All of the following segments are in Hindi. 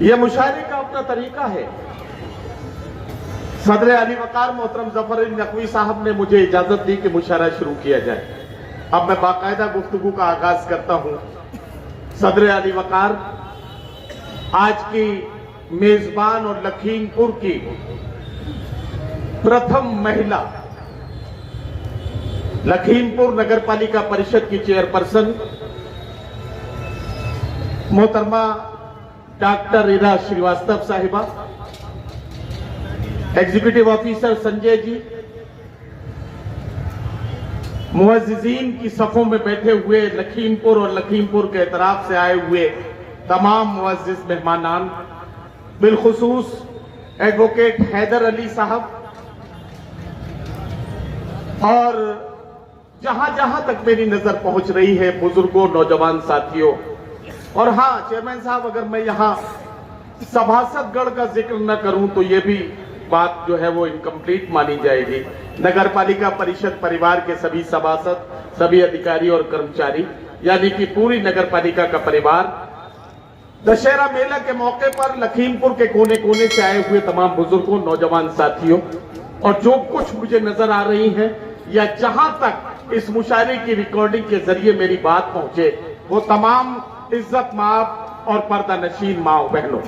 यह मुशायरे का अपना तरीका है। सदर अली वकार मोहतरम जफर अली नकवी साहब ने मुझे इजाजत दी कि मुशायरा शुरू किया जाए। अब मैं बाकायदा गुफ्तगू का आगाज करता हूं। सदर अली वकार आज की मेजबान और लखीमपुर की प्रथम महिला, लखीमपुर नगर पालिका परिषद की चेयरपर्सन मोहतरमा डॉक्टर इरा श्रीवास्तव साहिबा, एग्जीक्यूटिव ऑफिसर संजय जी, मुअज्जिजीन की सफों में बैठे हुए लखीमपुर और लखीमपुर के तरफ से आए हुए तमाम मुअज्जिज मेहमानान, बिलखुसूस एडवोकेट हैदर अली साहब, और जहां जहां तक मेरी नजर पहुंच रही है बुजुर्गों, नौजवान साथियों, और हाँ चेयरमैन साहब, अगर मैं यहां सभासदगढ़ का जिक्र न करूं तो यह भी बात जो है वो इनकम्प्लीट मानी जाएगी। नगर पालिका परिषद परिवार के सभी सभासद, सभी अधिकारी और कर्मचारी, यानी कि पूरी नगर पालिका का परिवार, दशहरा मेला के मौके पर लखीमपुर के कोने कोने से आए हुए तमाम बुजुर्गों, नौजवान साथियों, और जो कुछ मुझे नजर आ रही है या जहां तक इस मुशायरे की रिकॉर्डिंग के जरिए मेरी बात पहुंचे, वो तमाम इज्जत माप और पर्दा नशीन माओ बहनों,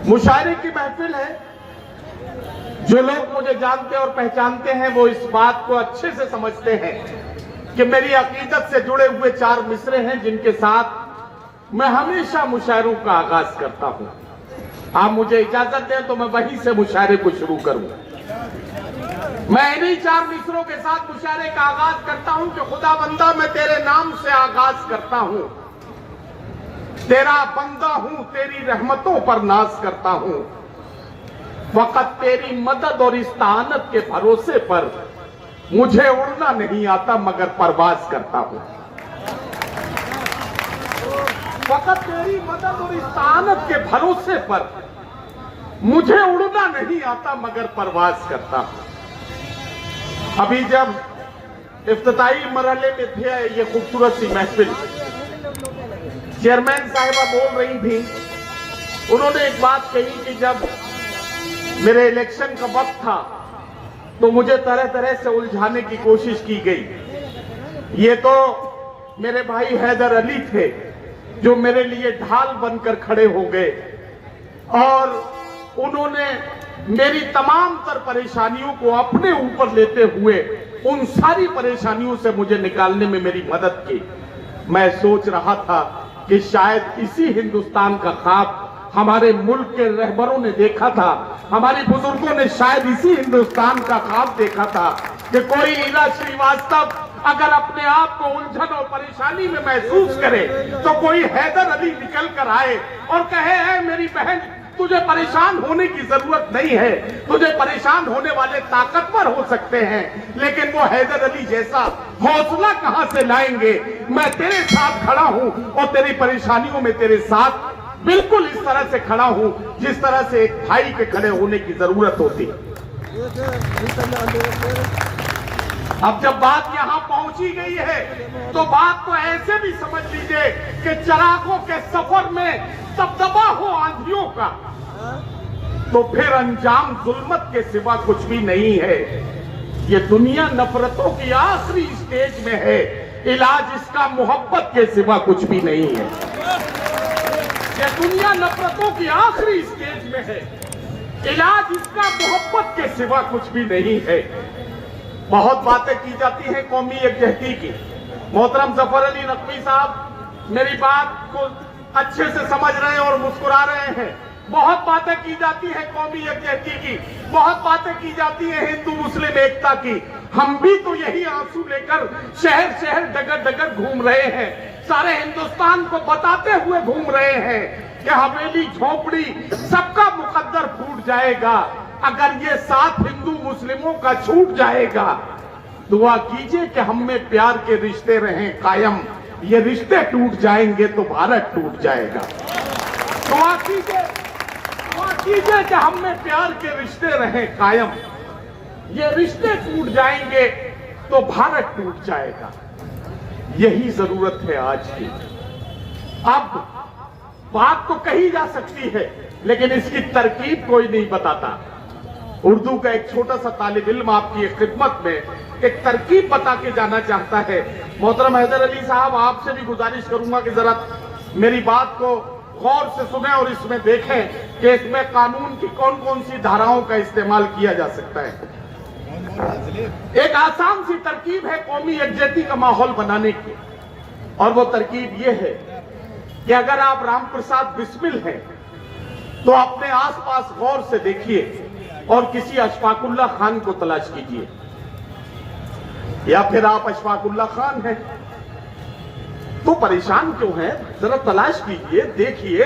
मुशायरे की महफिल है। जो लोग मुझे जानते और पहचानते हैं वो इस बात को अच्छे से समझते हैं कि मेरी अकीदत से जुड़े हुए 4 मिसरे हैं जिनके साथ मैं हमेशा मुशायरों का आगाज करता हूं। आप मुझे इजाजत दें तो मैं वहीं से मुशायरे को शुरू करूं। मैं इन्हीं 4 मिसरों के साथ मुशायरे का आगाज करता हूं कि खुदा बंदा मैं तेरे नाम से आगाज करता हूं, तेरा बंदा हूं, तेरी रहमतों पर नाज करता हूं, वक़्त तेरी मदद और इस्तानत के भरोसे पर मुझे उड़ना नहीं आता मगर परवाज करता हूं। वक़्त तेरी मदद और इस्तानत के भरोसे पर मुझे उड़ना नहीं आता मगर परवाज करता हूं। अभी जब इफ्तिताई मरहले में थे ये खूबसूरत सी महफिल, चेयरमैन साहिबा बोल रही थी, उन्होंने एक बात कही कि जब मेरे इलेक्शन का वक्त था तो मुझे तरह तरह से उलझाने की कोशिश की गई। ये तो मेरे भाई हैदर अली थे जो मेरे लिए ढाल बनकर खड़े हो गए और उन्होंने मेरी तमाम तर परेशानियों को अपने ऊपर लेते हुए उन सारी परेशानियों से मुझे निकालने में मेरी मदद की। मैं सोच रहा था कि शायद इसी हिंदुस्तान का ख्वाब हमारे मुल्क के रहबरों ने देखा था, हमारे बुजुर्गों ने शायद इसी हिंदुस्तान का ख्वाब देखा था कि कोई इरा श्रीवास्तव अगर अपने आप को उलझन और परेशानी में महसूस करे तो कोई हैदर अली निकल कर आए और कहे, है मेरी बहन, तुझे परेशान होने की जरूरत नहीं है, तुझे परेशान होने वाले ताकतवर हो सकते हैं लेकिन वो हैदर अली जैसा हौसला कहां से लाएंगे। मैं तेरे साथ खड़ा हूं और तेरी परेशानियों में तेरे साथ बिल्कुल इस तरह से खड़ा हूं जिस तरह से एक भाई के खड़े होने की जरूरत होती। अब जब बात यहां पहुंची गई है तो बात को ऐसे भी समझ लीजिए कि चरागों के सफर में दबदबा हो आंधियों का, तो फिर अंजाम जुल्मत के सिवा कुछ भी नहीं है। ये दुनिया नफरतों की आखिरी स्टेज में है, इलाज इसका मोहब्बत के सिवा कुछ भी नहीं है। ये दुनिया नफरतों की आखिरी स्टेज में है, इलाज इसका मोहब्बत के सिवा कुछ भी नहीं है। बहुत बातें की जाती हैं कौमी यकजहती की। मोहतरम जफर अली नकवी साहब मेरी बात को अच्छे से समझ रहे हैं और मुस्कुरा रहे हैं। बहुत बातें की जाती हैं कौमी यकजहती की, बहुत बातें की जाती हैं हिंदू मुस्लिम एकता की। हम भी तो यही आंसू लेकर शहर शहर डगर डगर घूम रहे हैं, सारे हिंदुस्तान को बताते हुए घूम रहे हैं कि हवेली झोपड़ी सबका मुकद्दर फूट जाएगा अगर ये साथ हिंदू मुस्लिमों का छूट जाएगा। दुआ कीजिए कि हम में प्यार के रिश्ते रहें कायम, ये रिश्ते टूट जाएंगे तो भारत टूट जाएगा। दुआ कीजिए कि हम में प्यार के रिश्ते रहें कायम, ये रिश्ते टूट जाएंगे तो भारत टूट जाएगा। यही जरूरत है आज की। अब बात तो कही जा सकती है, लेकिन इसकी तरकीब कोई नहीं बताता। उर्दू का एक छोटा सा तालिब इल्म आपकी खिदमत में एक तरकीब बता के जाना चाहता है। मोहतरम हैदर अली साहब, आपसे भी गुजारिश करूंगा कि जरा मेरी बात को गौर से सुने और इसमें देखें कि इसमें कानून की कौन कौन सी धाराओं का इस्तेमाल किया जा सकता है। एक आसान सी तरकीब है कौमी यकजहती का माहौल बनाने की, और वो तरकीब ये है कि अगर आप राम प्रसाद बिस्मिल हैं तो अपने आसपास गौर से देखिए और किसी अशफाकुल्ला खान को तलाश कीजिए, या फिर आप अशफाकुल्ला खान हैं तो परेशान क्यों हैं, जरा तलाश कीजिए, देखिए,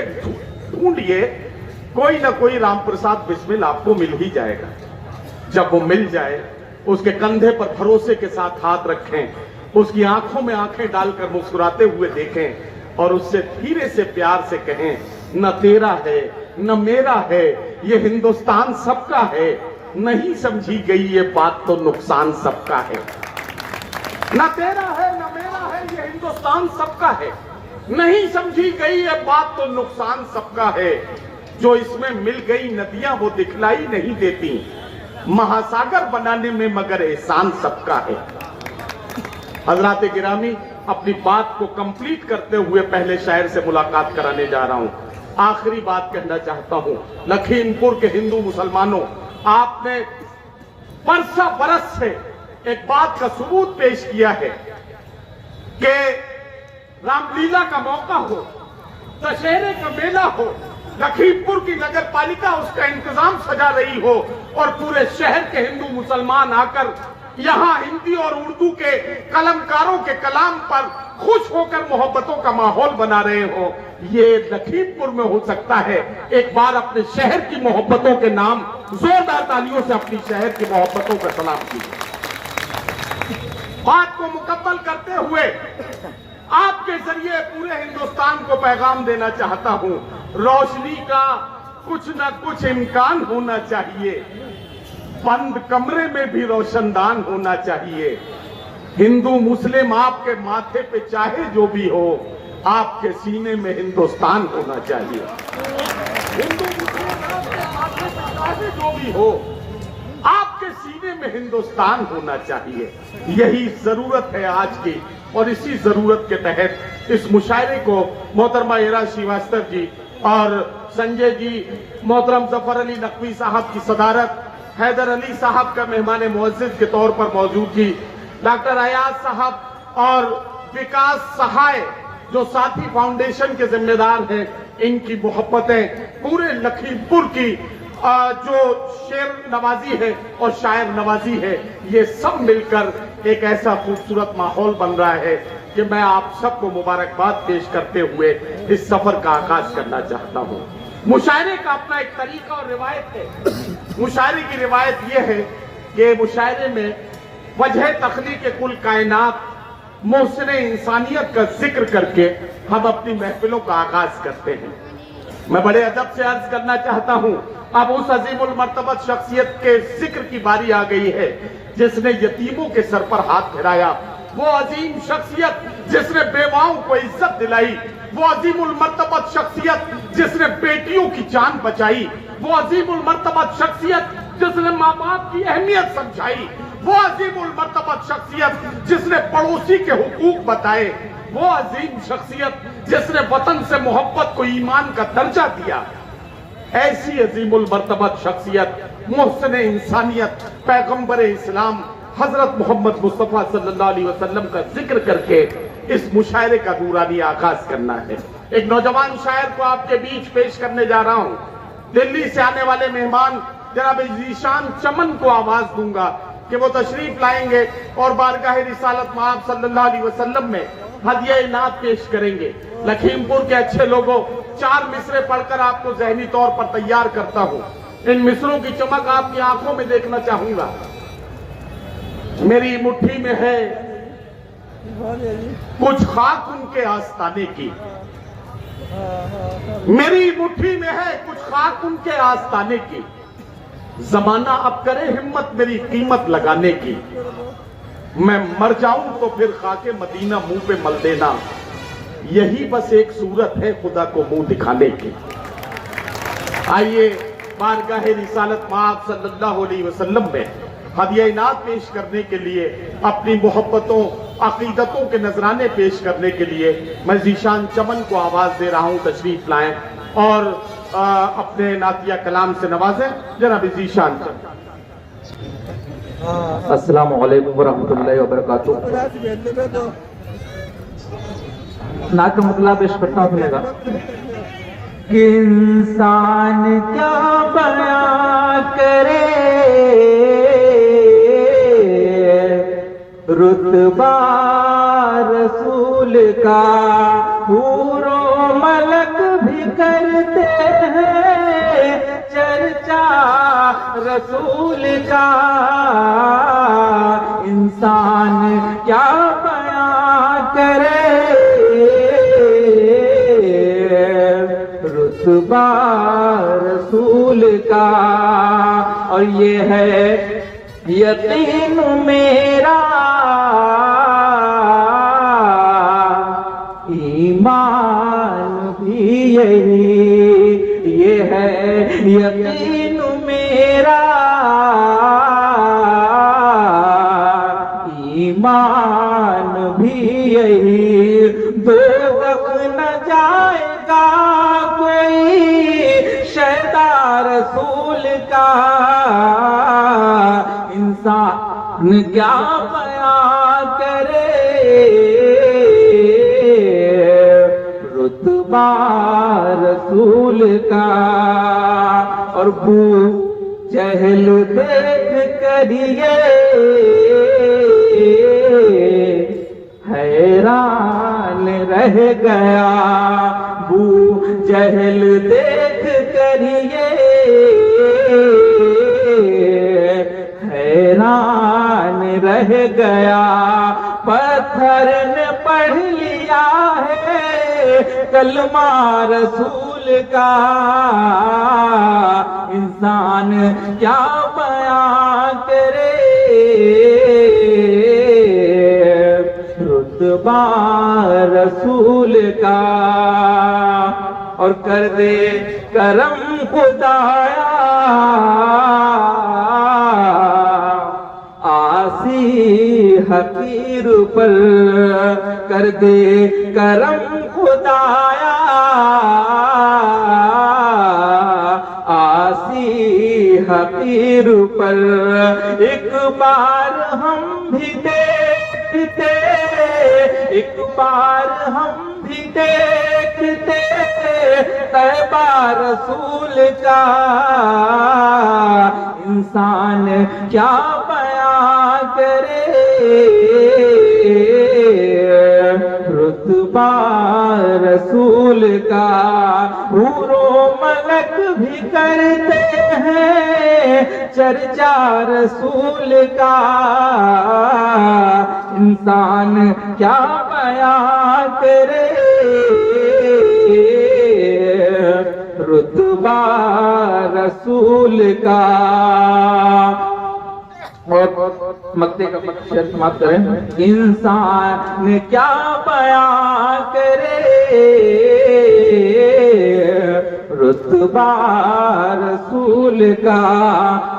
ढूंढिए, कोई ना कोई राम प्रसाद बिस्मिल आपको मिल ही जाएगा। जब वो मिल जाए उसके कंधे पर भरोसे के साथ हाथ रखें, उसकी आंखों में आंखें डालकर मुस्कुराते हुए देखें और उससे धीरे से प्यार से कहें, न तेरा है न मेरा है, ये हिंदुस्तान सबका है, नहीं समझी गई ये बात तो नुकसान सबका है। न तेरा है न मेरा है, ये हिंदुस्तान सबका है, नहीं समझी गई ये बात तो नुकसान सबका है। जो इसमें मिल गई नदियां वो दिखलाई नहीं देती, महासागर बनाने में मगर एहसान सबका है। हजरात गिरामी, अपनी बात को कंप्लीट करते हुए पहले शायर से मुलाकात कराने जा रहा हूं। आखिरी बात कहना चाहता हूं, लखीमपुर के हिंदू मुसलमानों, आपने बरसा बरस से एक बात का सबूत पेश किया है कि रामलीला का मौका हो, दशहरे का मेला हो, लखीमपुर की नगर पालिका उसका इंतजाम सजा रही हो और पूरे शहर के हिंदू मुसलमान आकर यहां हिंदी और उर्दू के कलमकारों के कलाम पर खुश होकर मोहब्बतों का माहौल बना रहे हो। ये लखीमपुर में हो सकता है। एक बार अपने शहर की मोहब्बतों के नाम जोरदार तालियों से अपनी शहर की मोहब्बतों का सलाम कीजिए। बात को मुकम्मल करते हुए आपके जरिए पूरे हिंदुस्तान को पैगाम देना चाहता हूं, रोशनी का कुछ न कुछ इम्कान होना चाहिए, बंद कमरे में भी रोशनदान होना चाहिए। हिंदू मुस्लिम आपके माथे पे चाहे जो भी हो, आपके सीने में हिंदुस्तान होना चाहिए। हिंदू मुस्लिम आपके माथे पे चाहे जो भी हो, आपके सीने में हिंदुस्तान होना चाहिए। यही जरूरत है आज की, और इसी जरूरत के तहत इस मुशायरे को मोहतरमा इरा श्रीवास्तव जी और संजय जी, मोहतरम जफर अली नकवी साहब की सदारत, हैदर अली साहब का मेहमान मुअज्जिज के तौर पर मौजूदगी, डॉक्टर अयाज साहब और विकास सहाय जो साथी फाउंडेशन के जिम्मेदार हैं, इनकी मोहब्बतें पूरे लखीमपुर की जो शेर नवाजी है और शायर नवाजी है, ये सब मिलकर एक ऐसा खूबसूरत माहौल बन रहा है कि मैं आप सबको मुबारकबाद पेश करते हुए इस सफर का आगाज करना चाहता हूँ। मुशायरे का अपना एक तरीका और रिवायत है। मुशायरे की रिवायत यह है कि मुशायरे में वजह तख्लीक कुल कायनात, मोहसिन इंसानियत का जिक्र करके हम अपनी महफिलों का आगाज करते हैं। मैं बड़े अदब से अर्ज करना चाहता हूं, अब उस अजीमुल मर्तबत शख्सियत के जिक्र की बारी आ गई है जिसने यतीमों के सर पर हाथ फिराया, वो अजीम शख्सियत जिसने बेवाओं को इज्जत दिलाई, वो अजीमुल मर्तबत शख्सियत जिसने बेटियों की जान बचाई, वो अजीमुल मर्तबत शख्सियत जिसने माँ बाप की अहमियत समझाई, वो अजीमुल मर्तबत शख्सियत जिसने पड़ोसी के हुकूक बताए, वो अजीम शख्सियत जिसने वतन से मोहब्बत को ईमान का दर्जा दिया। ऐसी अजीमुल मर्तबत शख्सियत, मोहसिन इंसानियत, पैगंबर इस्लाम हजरत मोहम्मद मुस्तफा सल्लल्लाहु अलैहि वसल्लम का जिक्र करके इस मुशायरे का नूरानी आगाज करना है। एक नौजवान शायर को आपके बीच पेश करने जा रहा हूं। दिल्ली से आने वाले मेहमान जनाब ज़ीशान चमन को आवाज दूंगा कि वो तशरीफ लाएंगे और बारगाह रिसालत मआब सल्लल्लाहु अलैहि वसल्लम में हदिया नात पेश करेंगे। लखीमपुर के अच्छे लोगों, 4 मिसरे पढ़कर आपको जहनी तौर पर तैयार करता हूं। इन मिसरों की चमक आपकी आंखों में देखना चाहूंगा। मेरी मुट्ठी में है कुछ खाक उनके आस्ताने की, मेरी मुट्ठी में है कुछ खाक उनके आस्ताने की, जमाना अब करे हिम्मत मेरी कीमत लगाने की, मैं मर जाऊं तो फिर खाके मदीना मुंह पे मल देना, यही बस एक सूरत है खुदा को मुंह दिखाने की। आइए बारगाह रिसालत माब सल्लल्लाहु अलैहि वसल्लम में हदिया इनात पेश करने के लिए, अपनी मोहब्बतों अकीदतों के नजराने पेश करने के लिए मैं ज़ीशान चमन को आवाज दे रहा हूं, तशरीफ लाएं और अपने नातिया कलाम से नवाजें। जनाब ज़ीशान चमन। अस्सलामु अलैकुम वरहमतुल्लाहि वबरकातुह। नात का मुतला पेश करता हूँ, सुनेगा। कि इंसान क्या बयां करे रुतबा रसूल का, हूरो मलक भी करते हैं चर्चा रसूल का। इंसान क्या बयां करे रुतबा रसूल का। और ये है यकीन मेरा, ईमान भी यही। ये है यकीन मेरा, ईमान भी यही। दोज़ख न जाएगा कोई शैदा रसूल का। इंसान क्या बयां करे रुतबा रसूल का। और बू जहल देख करिए हैरान रह गया। बू जहल देख करिए हैरान रह गया। पत्थर ने पढ़ लिया है कलमा रसूल का। इंसान क्या बयां करे रुतबा रसूल का। और कर दे करम खुदाया आसी हकीर पर। कर दे करम खुदाया आसी हकीर पर। एक बार हम भी देखते, एक बार हम भी देखते तैबा रसूल का। इंसान क्या बयां करे रुतबा रसूल का। हूरो मलक भी करते हैं चर्चा रसूल का। इंसान क्या बयां करे रुतबा रसूल का। और मक्ते का शेर समाप्त करें। इंसान क्या बयां करे रुतबा रसूल का।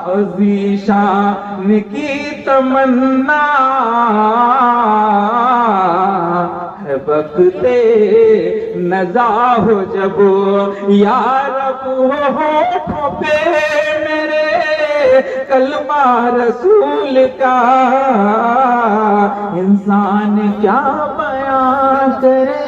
और ज़ीशान की तमन्ना है वक्ते नज़ा हो जब या रब होठों पे मेरे कलमा रसूल का। इंसान क्या बयां करे।